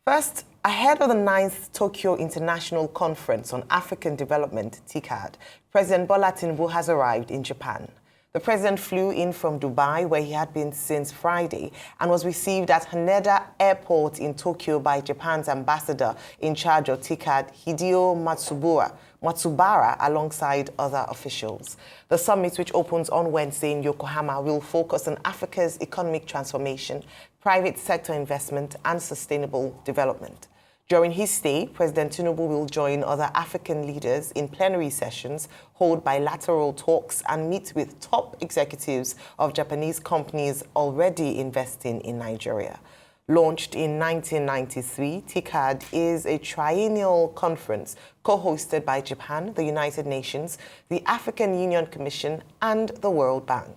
First, ahead of the 9th Tokyo International Conference on African Development, TICAD, President Bola Tinubu has arrived in Japan. The president flew in from Dubai, where he had been since Friday, and was received at Haneda Airport in Tokyo by Japan's ambassador in charge of TICAD, Hideo Matsubara, alongside other officials. The summit, which opens on Wednesday in Yokohama, will focus on Africa's economic transformation, private sector investment, and sustainable development. During his stay, President Tinubu will join other African leaders in plenary sessions, hold bilateral talks, and meet with top executives of Japanese companies already investing in Nigeria. Launched in 1993, TICAD is a triennial conference co-hosted by Japan, the United Nations, the African Union Commission, and the World Bank.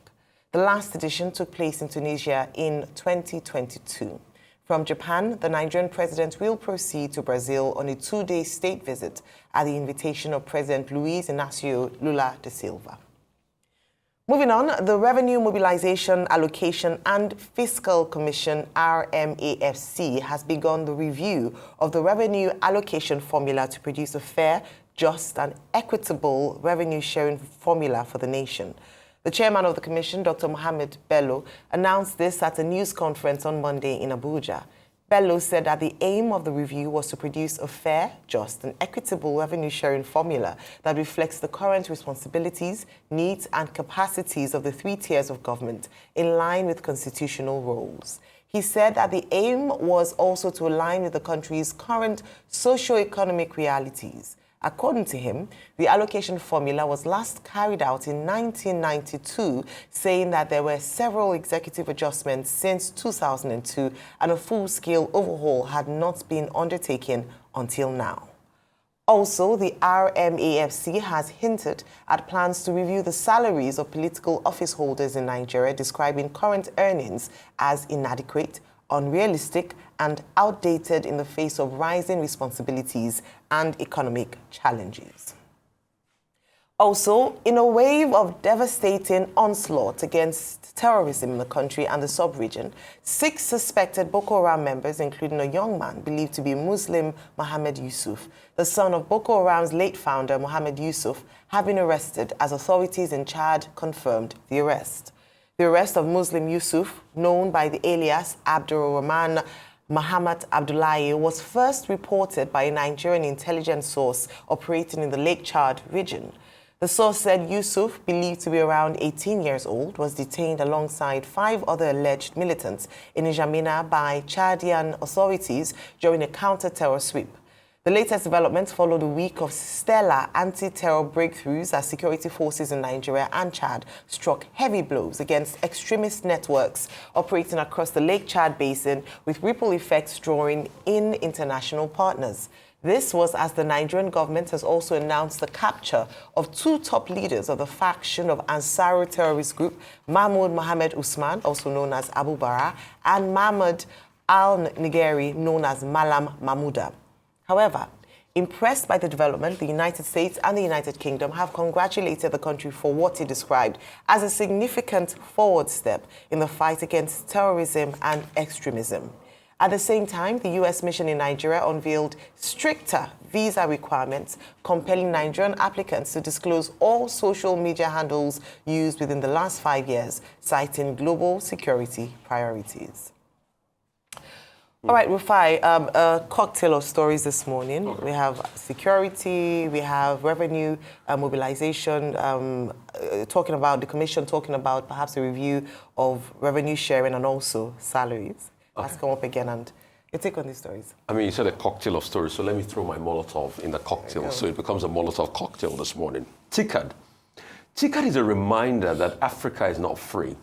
The last edition took place in Tunisia in 2022. From Japan, the Nigerian president will proceed to Brazil on a 2-day state visit at the invitation of President Luiz Inácio Lula da Silva. Moving on, the Revenue Mobilization, Allocation and Fiscal Commission, RMAFC, has begun the review of the revenue allocation formula to produce a fair, just and equitable revenue sharing formula for the nation. The chairman of the commission, Dr. Mohammed Bello, announced this at a news conference on Monday in Abuja. Bello said that the aim of the review was to produce a fair, just, and equitable revenue sharing formula that reflects the current responsibilities, needs, and capacities of the 3 tiers of government in line with constitutional roles. He said that the aim was also to align with the country's current socio-economic realities. According to him, the allocation formula was last carried out in 1992, saying that there were several executive adjustments since 2002 and a full-scale overhaul had not been undertaken until now. Also, the RMAFC has hinted at plans to review the salaries of political office holders in Nigeria, describing current earnings as inadequate, unrealistic, and outdated in the face of rising responsibilities and economic challenges. Also, in a wave of devastating onslaught against terrorism in the country and the sub-region, 6 suspected Boko Haram members, including a young man believed to be Muslim Mohammed Yusuf, the son of Boko Haram's late founder Mohammed Yusuf, have been arrested as authorities in Chad confirmed the arrest. The arrest of Muslim Yusuf, known by the alias Abdul Rahman Muhammad Abdullahi, was first reported by a Nigerian intelligence source operating in the Lake Chad region. The source said Yusuf, believed to be around 18 years old, was detained alongside 5 other alleged militants in N'Djamena by Chadian authorities during a counter-terror sweep. The latest developments followed a week of stellar anti-terror breakthroughs as security forces in Nigeria and Chad struck heavy blows against extremist networks operating across the Lake Chad basin, with ripple effects drawing in international partners. This was as the Nigerian government has also announced the capture of 2 top leaders of the faction of Ansaru terrorist group, Mahmoud Mohammed Usman, also known as Abu Bara, and Mahmoud al-Nigeri, known as Malam Mahmouda. However, impressed by the development, the United States and the United Kingdom have congratulated the country for what it described as a significant forward step in the fight against terrorism and extremism. At the same time, the U.S. mission in Nigeria unveiled stricter visa requirements, compelling Nigerian applicants to disclose all social media handles used within the last 5 years, citing global security priorities. All right, Rufai, a cocktail of stories this morning. Okay. We have security, we have revenue mobilization, talking about the commission, talking about perhaps a review of revenue sharing and also salaries. Okay. Let's come up again and your take on these stories. I mean, you said a cocktail of stories, so let me throw my Molotov in the cocktail, so it becomes a Molotov cocktail this morning. TICAD. TICAD is a reminder that Africa is not free,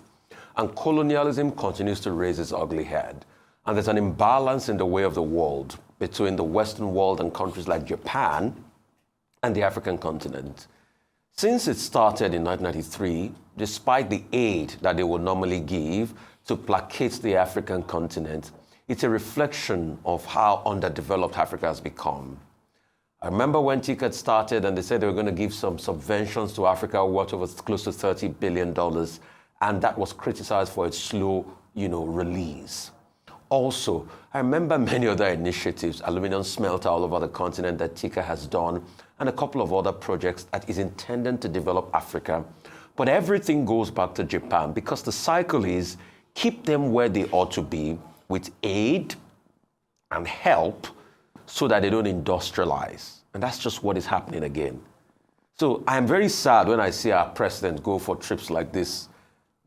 and colonialism continues to raise its ugly head. And there's an imbalance in the way of the world between the Western world and countries like Japan and the African continent. Since it started in 1993, despite the aid that they would normally give to placate the African continent, it's a reflection of how underdeveloped Africa has become. I remember when TICAD started and they said they were going to give some subventions to Africa worth over close to $30 billion, and that was criticized for its slow, release. also, I remember many other initiatives, aluminum smelter all over the continent that TICAD has done, and a couple of other projects that is intended to develop Africa. But everything goes back to Japan because the cycle is keep them where they ought to be with aid and help so that they don't industrialize. And that's just what is happening again. So I'm very sad when I see our president go for trips like this,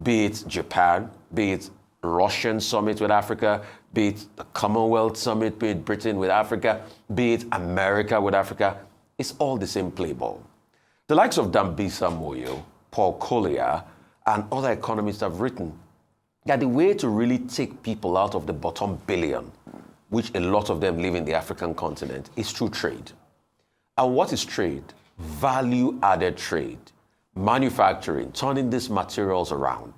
be it Japan, be it Russian summit with Africa, be it the Commonwealth summit, be it Britain with Africa, be it America with Africa. It's all the same play ball. The likes of Dambisa Moyo, Paul Collier, and other economists have written that the way to really take people out of the bottom billion, which a lot of them live in the African continent, is through trade. And what is trade? Value-added trade, manufacturing, turning these materials around,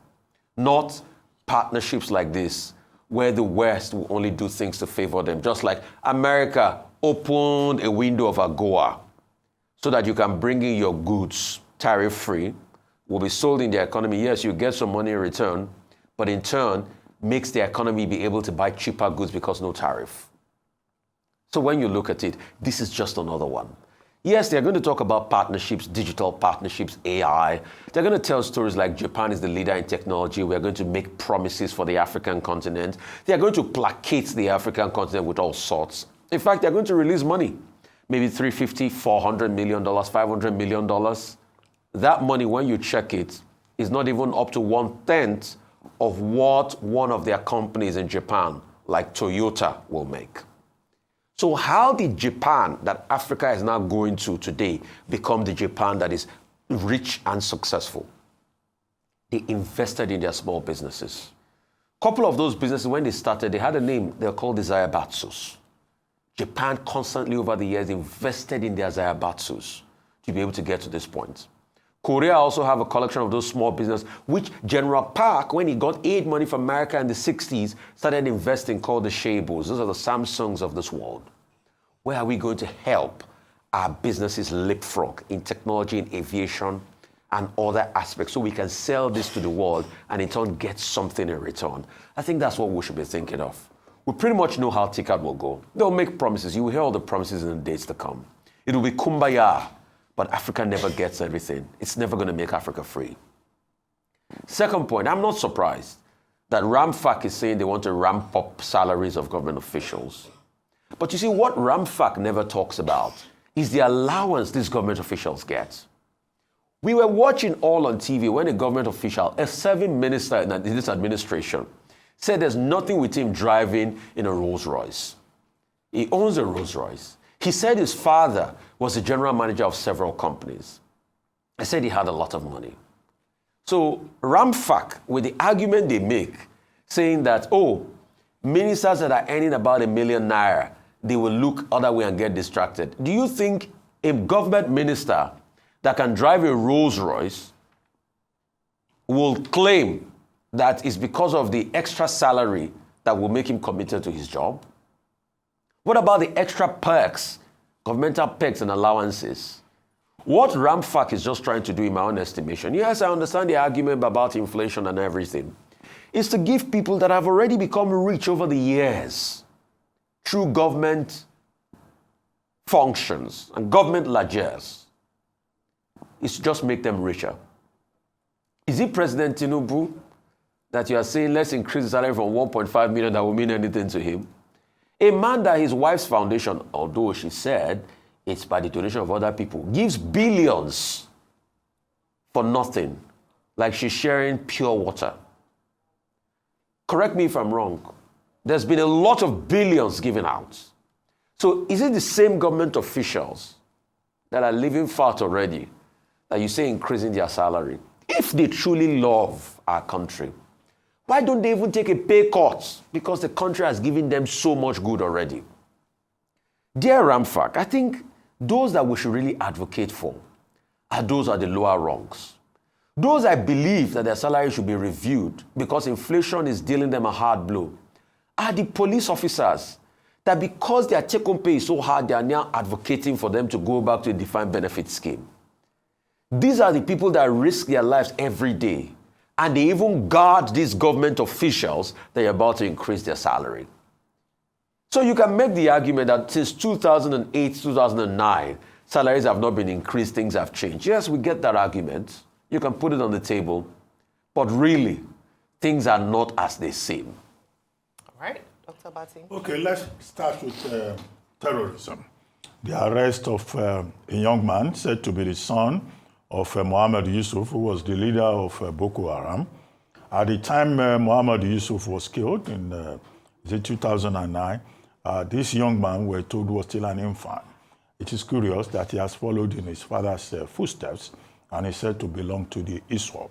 not partnerships like this where the West will only do things to favor them, just like America opened a window of AGOA so that you can bring in your goods tariff-free, will be sold in the economy. Yes, you get some money in return, but in turn makes the economy be able to buy cheaper goods because no tariff. So when you look at it, this is just another one. Yes, they're going to talk about partnerships, digital partnerships, AI. They're going to tell stories like Japan is the leader in technology. We're going to make promises for the African continent. They're going to placate the African continent with all sorts. In fact, they're going to release money, maybe $350, $400 million, $500 million. That money, when you check it, is not even up to 1/10 of what one of their companies in Japan, like Toyota, will make. So how did Japan that Africa is now going to today become the Japan that is rich and successful? They invested in their small businesses. A couple of those businesses, when they started, they had a name. They were called the Zaibatsus. Japan constantly over the years invested in their Zaibatsus to be able to get to this point. Korea also have a collection of those small businesses, which General Park, when he got aid money from America in the 60s, started investing, called the Shaibos. Those are the Samsungs of this world. Where are we going to help our businesses leapfrog in technology, in aviation, and other aspects so we can sell this to the world and in turn get something in return? I think that's what we should be thinking of. We pretty much know how TICAD will go. They'll make promises. You will hear all the promises in the days to come. It will be kumbaya. But Africa never gets everything. It's never going to make Africa free. Second point, I'm not surprised that RAMFAC is saying they want to ramp up salaries of government officials. But you see, what RAMFAC never talks about is the allowance these government officials get. We were watching all on TV when a government official, a serving minister in this administration, said there's nothing with him driving in a Rolls Royce. He owns a Rolls Royce. He said his father was the general manager of several companies. I said he had a lot of money. So RAMFAC, with the argument they make, saying that, oh, ministers that are earning about ₦1 million, they will look other way and get distracted. Do you think a government minister that can drive a Rolls Royce will claim that it's because of the extra salary that will make him committed to his job? What about the extra perks, governmental perks and allowances? What RAMFAC is just trying to do, in my own estimation, yes, I understand the argument about inflation and everything, is to give people that have already become rich over the years through government functions and government largesse, is to just make them richer. Is it President Tinubu that you are saying let's increase the salary from 1.5 million that will mean anything to him? A man that his wife's foundation, although she said it's by the donation of other people, gives billions for nothing, like she's sharing pure water. Correct me if I'm wrong. There's been a lot of billions given out. So is it the same government officials that are living fat already that you say increasing their salary? If they truly love our country, why don't they even take a pay cut? Because the country has given them so much good already. Dear RAMFAC, I think those that we should really advocate for are those at the lower rungs. Those I believe that their salary should be reviewed because inflation is dealing them a hard blow are the police officers that because their take-home pay is so hard, they are now advocating for them to go back to a defined benefit scheme. These are the people that risk their lives every day and they even guard these government officials, they're about to increase their salary. So you can make the argument that since 2008, 2009, salaries have not been increased, things have changed. Yes, we get that argument. You can put it on the table. But really, things are not as they seem. All right, Dr. Bati. Okay, let's start with terrorism. The arrest of a young man said to be the son of Mohammed Yusuf, who was the leader of Boko Haram. At the time Mohammed Yusuf was killed in 2009, this young man, we're told, was still an infant. It is curious that he has followed in his father's footsteps and is said to belong to the ISWAP.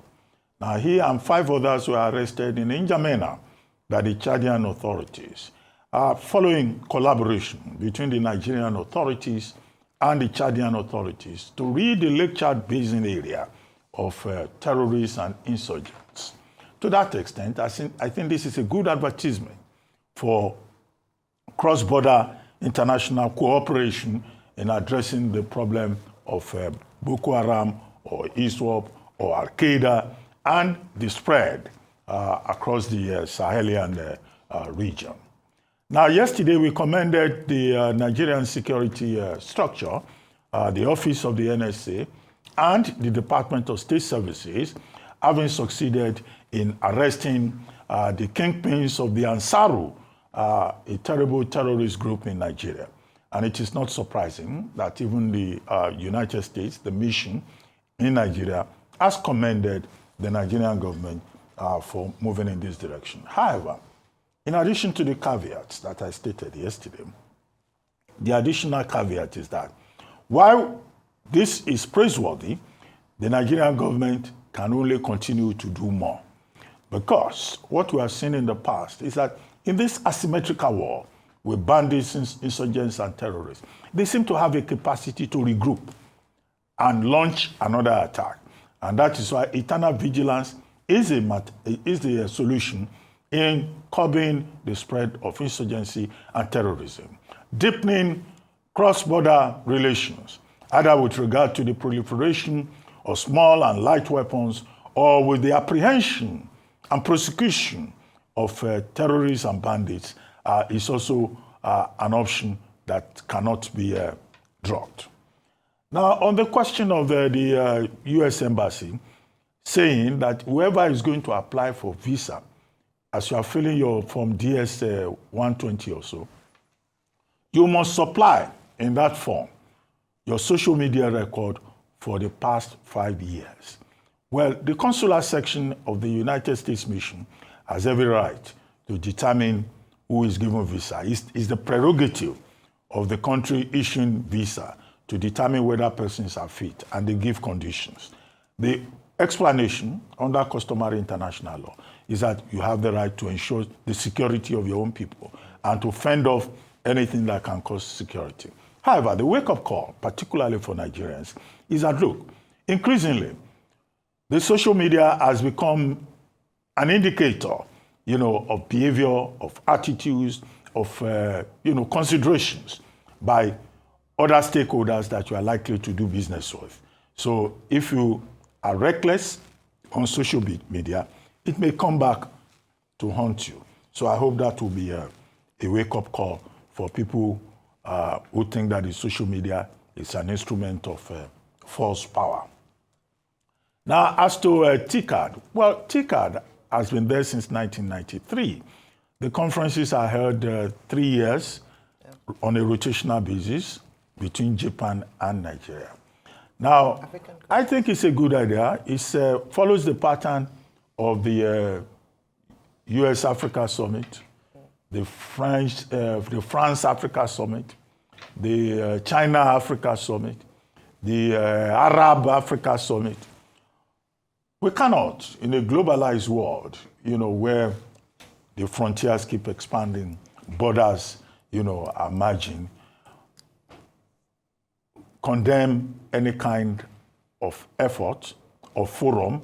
Now, he and 5 others were arrested in N'Djamena by the Chadian authorities, following collaboration between the Nigerian authorities and the Chadian authorities to rid the Lake Chad Basin area of terrorists and insurgents. To that extent, I think this is a good advertisement for cross-border international cooperation in addressing the problem of Boko Haram or ISWAP or Al-Qaeda and the spread across the Sahelian region. Now, yesterday we commended the Nigerian security structure, the Office of the NSA, and the Department of State Services, having succeeded in arresting the kingpins of the Ansaru, a terrible terrorist group in Nigeria. And it is not surprising that even the United States, the mission in Nigeria, has commended the Nigerian government for moving in this direction. However, in addition to the caveats that I stated yesterday, the additional caveat is that while this is praiseworthy, the Nigerian government can only continue to do more. Because what we have seen in the past is that in this asymmetrical war with bandits, insurgents, and terrorists, they seem to have a capacity to regroup and launch another attack. And that is why eternal vigilance is the solution in curbing the spread of insurgency and terrorism, deepening cross-border relations, either with regard to the proliferation of small and light weapons or with the apprehension and prosecution of terrorists and bandits is also an option that cannot be dropped. Now, on the question of the U.S. Embassy saying that whoever is going to apply for visa, as you are filling your form DS 120 or so, you must supply in that form your social media record for the past 5 years. Well, the consular section of the United States mission has every right to determine who is given visa. It's the prerogative of the country issuing visa to determine whether persons are fit, and they give conditions. The explanation under customary international law is that you have the right to ensure the security of your own people and to fend off anything that can cause security. However, the wake-up call, particularly for Nigerians, is that, look, increasingly, the social media has become an indicator, of behavior, of attitudes, of, considerations by other stakeholders that you are likely to do business with. So if you are reckless on social media, it may come back to haunt you. So I hope that will be a wake-up call for people who think that the social media is an instrument of false power. Now, as to TCAD, well, TCAD has been there since 1993. The conferences are held 3 years on a rotational basis between Japan and Nigeria. Now, I think it's a good idea. It follows the pattern of the US-Africa Summit, the France-Africa Summit, the China-Africa Summit, the Arab-Africa Summit. We cannot, in a globalized world, where the frontiers keep expanding, borders, are merging, condemn any kind of effort or forum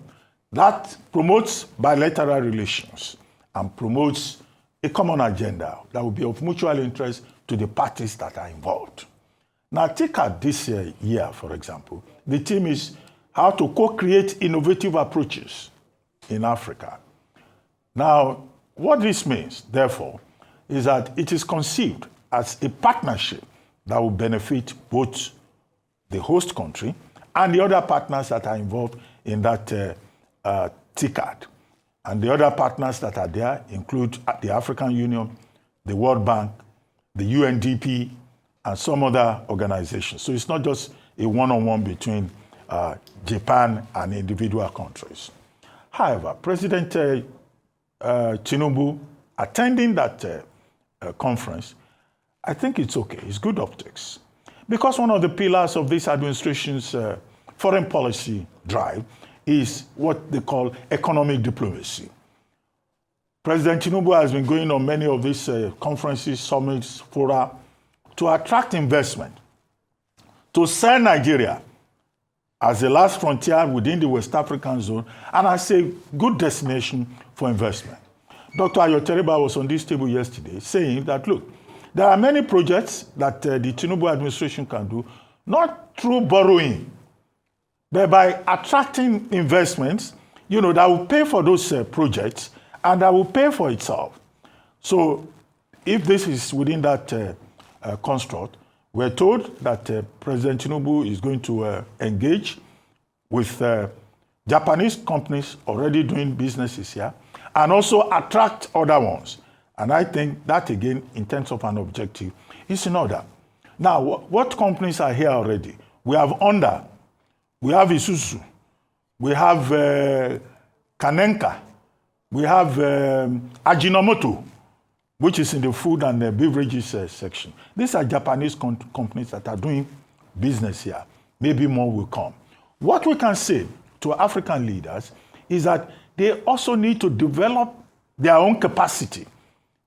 that promotes bilateral relations and promotes a common agenda that will be of mutual interest to the parties that are involved. Now, take out this year, for example, the theme is how to co-create innovative approaches in Africa. Now, what this means, therefore, is that it is conceived as a partnership that will benefit both the host country and the other partners that are involved in that TICAD. And the other partners that are there include the African Union, the World Bank, the UNDP, and some other organizations. So it's not just a one-on-one between Japan and individual countries. However, President Tinubu attending that conference, I think it's okay. It's good optics. Because one of the pillars of this administration's foreign policy drive is what they call economic diplomacy. President Tinubu has been going on many of these conferences, summits, fora, to attract investment, to sell Nigeria as the last frontier within the West African zone and as a good destination for investment. Dr. Ayoteriba was on this table yesterday saying that, look, there are many projects that the Tinubu administration can do, not through borrowing, but by attracting investments, that will pay for those projects and that will pay for itself. So if this is within that construct, we're told that President Tinubu is going to engage with Japanese companies already doing businesses here and also attract other ones. And I think that, again, in terms of an objective, is in order. Now, what companies are here already? We have Honda, we have Isuzu, we have Kanenka, we have Ajinomoto, which is in the food and beverages section. These are Japanese companies that are doing business here. Maybe more will come. What we can say to African leaders is that they also need to develop their own capacity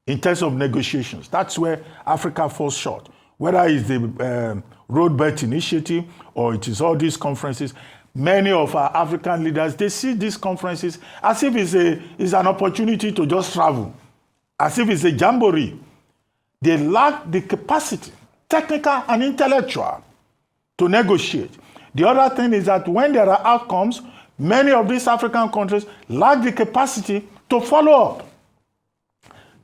in terms of negotiations. That's where Africa falls short. Whether it's the Road Belt Initiative or it is all these conferences, many of our African leaders, they see these conferences as if it's an opportunity to just travel, as if it's a jamboree. They lack the capacity, technical and intellectual, to negotiate. The other thing is that when there are outcomes, many of these African countries lack the capacity to follow up.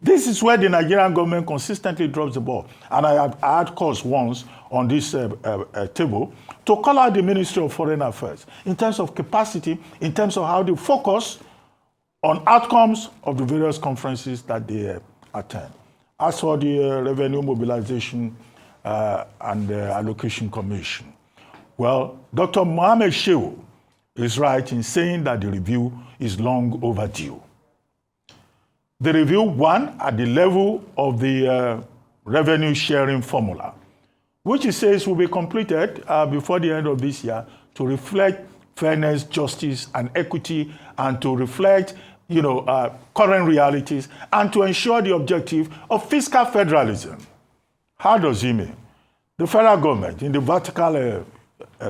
This is where the Nigerian government consistently drops the ball. And I had calls once on this table to call out the Ministry of Foreign Affairs in terms of capacity, in terms of how they focus on outcomes of the various conferences that they attend. As for the Revenue Mobilization and Allocation Commission, well, Dr. Mohamed Shehu is right in saying that the review is long overdue. The review, one, at the level of the revenue sharing formula, which he says will be completed before the end of this year to reflect fairness, justice, and equity, and to reflect, current realities, and to ensure the objective of fiscal federalism. How does he mean? The federal government, in the vertical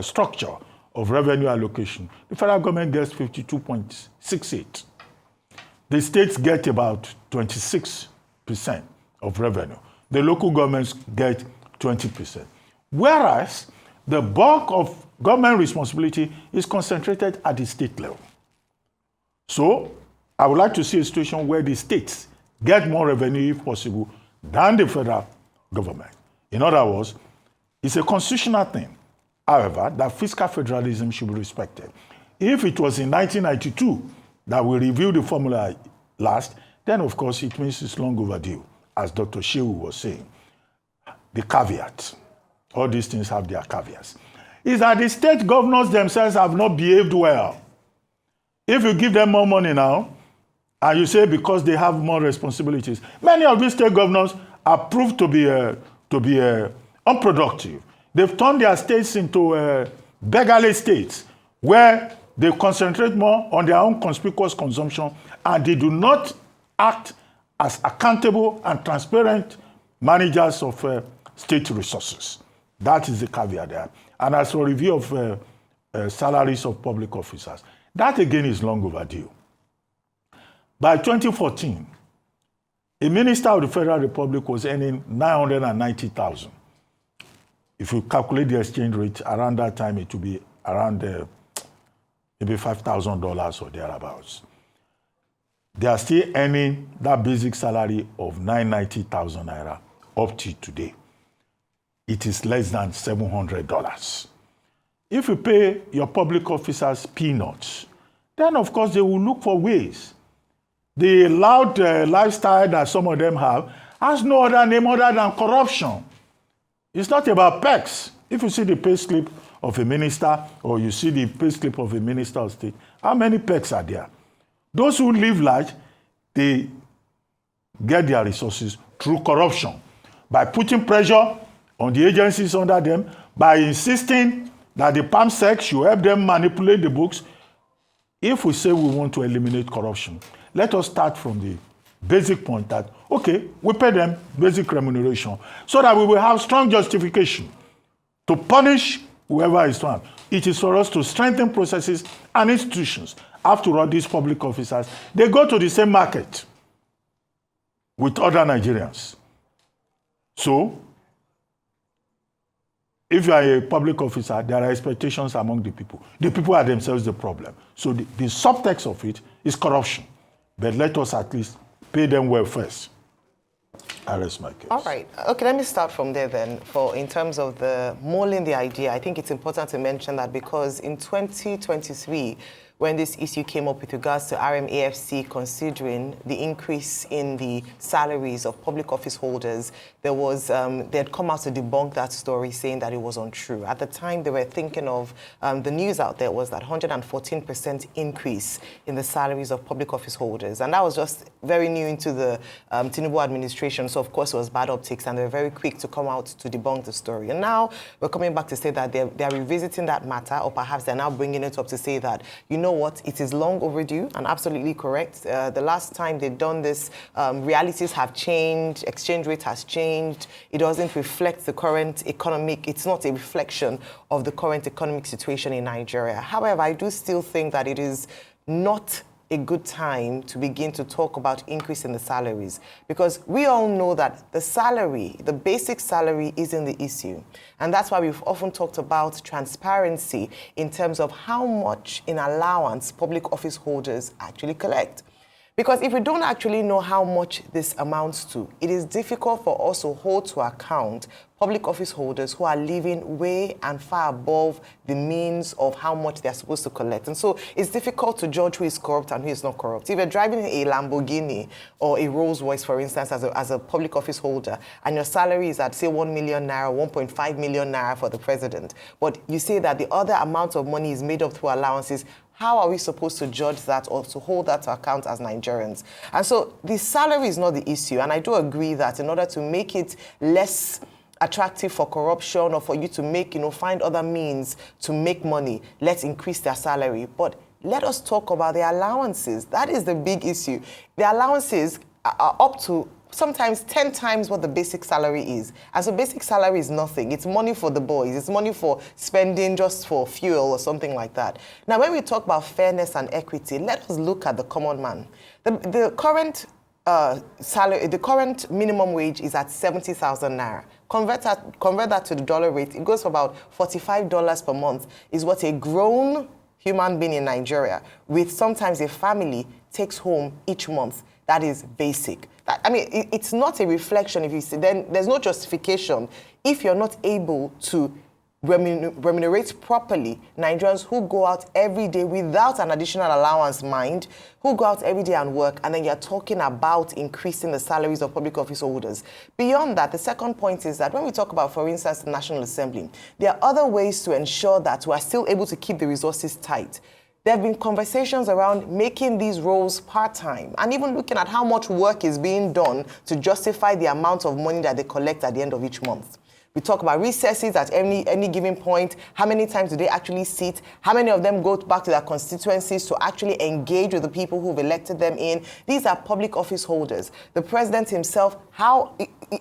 structure of revenue allocation, the federal government gets 52.68. The states get about 26% of revenue. The local governments get 20%. Whereas the bulk of government responsibility is concentrated at the state level. So I would like to see a situation where the states get more revenue, if possible, than the federal government. In other words, it's a constitutional thing. However, that fiscal federalism should be respected. If it was in 1992 that we reviewed the formula last, then of course it means it's long overdue, as Dr. Shehu was saying. The caveat, all these things have their caveats, is that the state governors themselves have not behaved well. If you give them more money now, and you say because they have more responsibilities, many of these state governors are proved to be unproductive. They've turned their states into beggarly states, where they concentrate more on their own conspicuous consumption, and they do not act as accountable and transparent managers of state resources. That is the caveat there. And as for review of salaries of public officers, that again is long overdue. By 2014, a minister of the Federal Republic was earning $990,000. If you calculate the exchange rate around that time, it would be around maybe $5,000 or thereabouts. they are still earning that basic salary of 990,000 naira up to today. It is less than $700. If you pay your public officers peanuts, then of course they will look for ways. The loud lifestyle that some of them have has no other name other than corruption. It's not about perks. If you see the pay slip of a minister or you see the pay slip of a minister of state, how many perks are there? Those who live large, they get their resources through corruption, by putting pressure on the agencies under them, by insisting that the PAMSEC should help them manipulate the books. If we say we want to eliminate corruption, let us start from the basic point that, okay, we pay them basic remuneration so that we will have strong justification to punish whoever is found. It is for us to strengthen processes and institutions. After all, these public officers, they go to the same market with other Nigerians. So, if you are a public officer, there are expectations among the people. The people are themselves the problem. So the subtext of it is corruption. But let us at least pay them well first. I rest my case. All right. Okay, let me start from there then. In terms of the mulling the idea, I think it's important to mention that because in 2023, when this issue came up with regards to RMAFC considering the increase in the salaries of public office holders, they had come out to debunk that story, saying that it was untrue. At the time, they were thinking of, the news out there was that 114% increase in the salaries of public office holders. And that was just very new into the Tinubu administration. So, of course, it was bad optics, and they were very quick to come out to debunk the story. And now we're coming back to say that they're revisiting that matter, or perhaps they're now bringing it up to say that, you know what, it is long overdue and absolutely correct. The last time they've done this, realities have changed, exchange rate has changed. It doesn't reflect the current economic, it's not a reflection of the current economic situation in Nigeria. However, I do still think that it is not a good time to begin to talk about increase in the salaries, because we all know that the salary, the basic salary, isn't the issue. And that's why we've often talked about transparency in terms of how much in allowance public office holders actually collect. Because if we don't actually know how much this amounts to, it is difficult for us to hold to account public office holders who are living way and far above the means of how much they're supposed to collect. And so it's difficult to judge who is corrupt and who is not corrupt. If you're driving a Lamborghini or a Rolls Royce, for instance, as a public office holder, and your salary is at, say, 1 million naira, 1.5 million naira for the president, but you say that the other amount of money is made up through allowances, how are we supposed to judge that or to hold that to account as Nigerians? And so the salary is not the issue. And I do agree that in order to make it less attractive for corruption or for you to make, find other means to make money, let's increase their salary. But let us talk about the allowances. That is the big issue. The allowances are up to sometimes 10 times what the basic salary is. And so basic salary is nothing. It's money for the boys. It's money for spending just for fuel or something like that. Now, when we talk about fairness and equity, let us look at the common man. The current salary, the current minimum wage is at 70,000 naira. Convert that to the dollar rate, it goes for about $45 per month, is what a grown human being in Nigeria with sometimes a family takes home each month. That is basic. It's not a reflection, if you see, then there's no justification if you're not able to remunerate properly Nigerians who go out every day without an additional allowance, mind, who go out every day and work, and then you're talking about increasing the salaries of public office holders. Beyond that, the second point is that when we talk about, for instance, the National Assembly, there are other ways to ensure that we are still able to keep the resources tight. There have been conversations around making these roles part-time and even looking at how much work is being done to justify the amount of money that they collect at the end of each month. We talk about recesses at any given point. How many times do they actually sit? How many of them go back to their constituencies to actually engage with the people who've elected them in? These are public office holders. The president himself,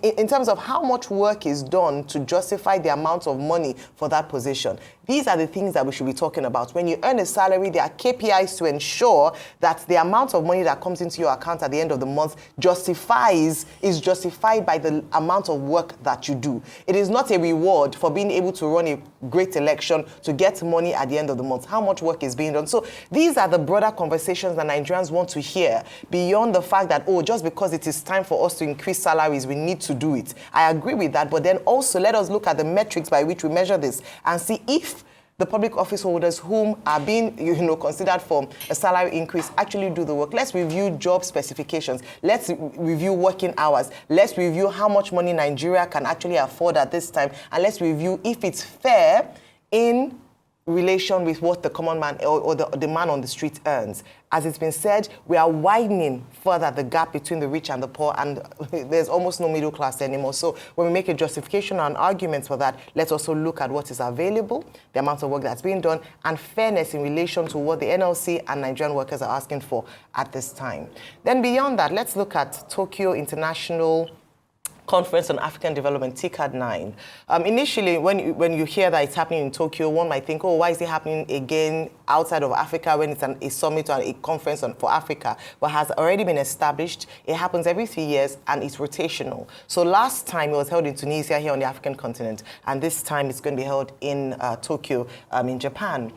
in terms of how much work is done to justify the amount of money for that position. These are the things that we should be talking about. When you earn a salary, there are KPIs to ensure that the amount of money that comes into your account at the end of the month is justified by the amount of work that you do. It is not a reward for being able to run a great election to get money at the end of the month. How much work is being done? So these are the broader conversations that Nigerians want to hear, beyond the fact that, oh, just because it is time for us to increase salaries, we need to do it. I agree with that, but then also let us look at the metrics by which we measure this and see if the public office holders whom are being considered for a salary increase actually do the work. Let's review job specifications. Let's review working hours. Let's review how much money Nigeria can actually afford at this time. And let's review if it's fair in relation with what the common man or the man on the street earns. As it's been said, we are widening further the gap between the rich and the poor, and there's almost no middle class anymore. So when we make a justification and arguments for that, let's also look at what is available, the amount of work that's being done, and fairness in relation to what the NLC and Nigerian workers are asking for at this time. Then beyond that, let's look at Tokyo International Conference on African Development, TICAD 9. Initially, when you hear that it's happening in Tokyo, one might think, oh, why is it happening again outside of Africa when it's a summit or a conference for Africa? But has already been established. It happens every 3 years and it's rotational. So last time it was held in Tunisia here on the African continent, and this time it's going to be held in Tokyo in Japan.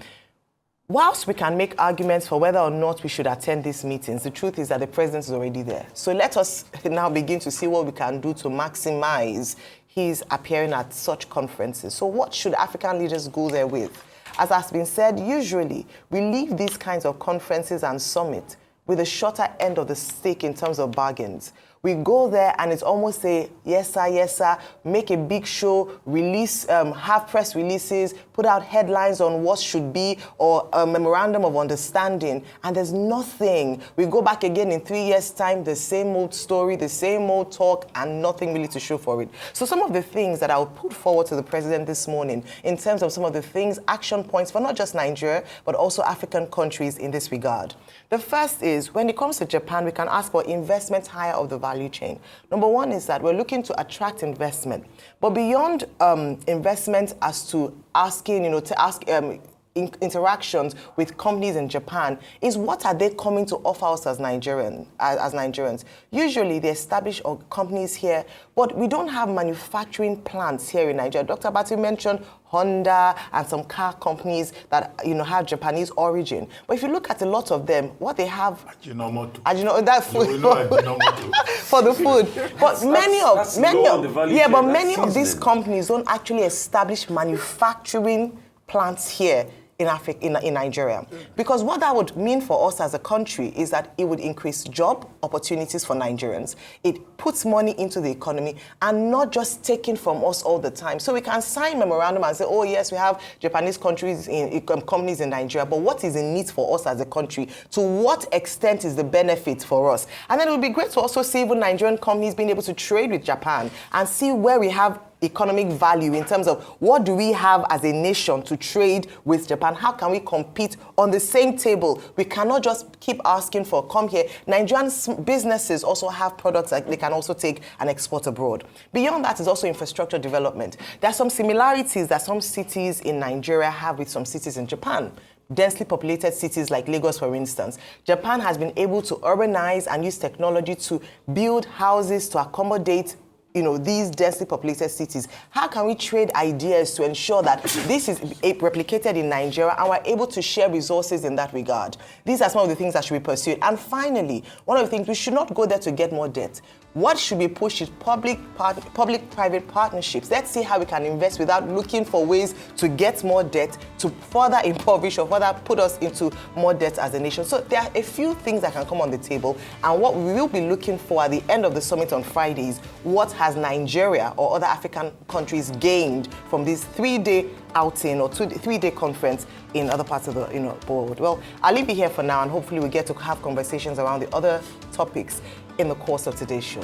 Whilst we can make arguments for whether or not we should attend these meetings, the truth is that the president is already there. So let us now begin to see what we can do to maximize his appearing at such conferences. So what should African leaders go there with? As has been said, usually we leave these kinds of conferences and summits with a shorter end of the stick in terms of bargains. We go there and it's almost a yes sir, make a big show, release, have press releases, put out headlines on what should be, or a memorandum of understanding, and there's nothing. We go back again in 3 years' time, the same old story, the same old talk, and nothing really to show for it. So some of the things that I will put forward to the president this morning in terms of some of the things, action points for not just Nigeria, but also African countries in this regard. The first is, when it comes to Japan, we can ask for investment higher up the value chain. Number one is that we're looking to attract investment. But beyond investment as to asking, interactions with companies in Japan, is what are they coming to offer us as Nigerians? Usually they establish companies here, but we don't have manufacturing plants here in Nigeria. Dr. Batu mentioned Honda and some car companies that have Japanese origin. But if you look at a lot of them, what they have, that food for the food. But many of these companies don't actually establish manufacturing plants here in Nigeria. Because what that would mean for us as a country is that it would increase job opportunities for Nigerians. It puts money into the economy and not just taken from us all the time. So we can sign memorandum and say, oh yes, we have Japanese companies in Nigeria, but what is in need for us as a country? To what extent is the benefit for us? And then it would be great to also see even Nigerian companies being able to trade with Japan and see where we have economic value in terms of what do we have as a nation to trade with Japan? How can we compete on the same table? We cannot just keep asking for come here. Nigerian businesses also have products that they can also take and export abroad. Beyond that is also infrastructure development. There are some similarities that some cities in Nigeria have with some cities in Japan. Densely populated cities like Lagos, for instance. Japan has been able to urbanize and use technology to build houses to accommodate these densely populated cities. How can we trade ideas to ensure that this is replicated in Nigeria and we're able to share resources in that regard? These are some of the things that should be pursued. And finally, one of the things, we should not go there to get more debt. What should be pushed is public-private partnerships. Let's see how we can invest without looking for ways to get more debt, to further impoverish or further put us into more debt as a nation. So there are a few things that can come on the table, and what we will be looking for at the end of the summit on Friday is what has Nigeria or other African countries gained from this 3-day outing or 3-day conference in other parts of the world. Well, I'll leave you here for now, and hopefully we get to have conversations around the other topics in the course of today's show.